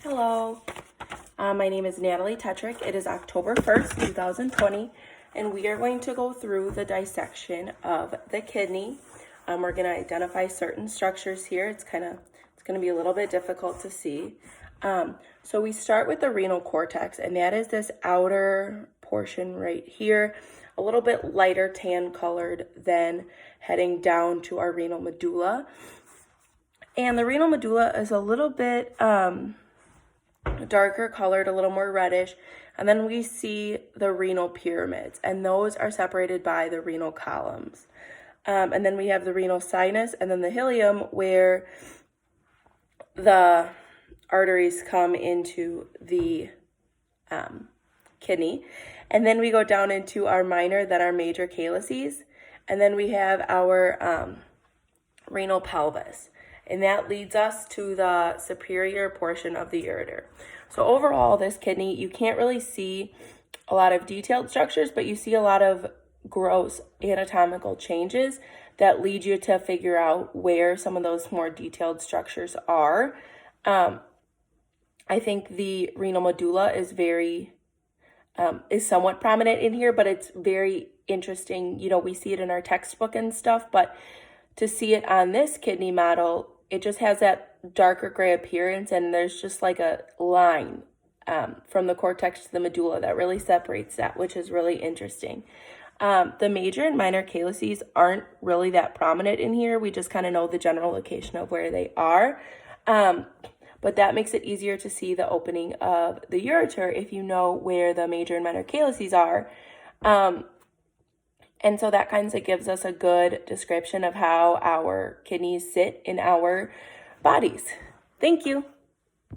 Hello, my name is Natalie Tetrick. It is October 1st, 2020, and we are going to go through the dissection of the kidney. We're going to identify certain structures here. It's going to be a little bit difficult to see. So we start with the renal cortex, and that is this outer portion right here, a little bit lighter tan colored than heading down to our renal medulla. And the renal medulla is a little bit darker colored, a little more reddish. And then we see the renal pyramids, and those are separated by the renal columns. And then we have the renal sinus and then the ileum, where the arteries come into the kidney. And then we go down into our minor, then our major calyces. And then we have our renal pelvis. And that leads us to the superior portion of the ureter. So overall, this kidney, you can't really see a lot of detailed structures, but you see a lot of gross anatomical changes that lead you to figure out where some of those more detailed structures are. I think the renal medulla is somewhat prominent in here, but it's very interesting. You know, we see it in our textbook and stuff, but to see it on this kidney model, it just has that darker gray appearance, and there's just like a line from the cortex to the medulla that really separates that, which is really interesting. The major and minor calyces aren't really that prominent in here. We just kind of know the general location of where they are. But that makes it easier to see the opening of the ureter if you know where the major and minor calyces are. And so that kind of gives us a good description of how our kidneys sit in our bodies. Thank you.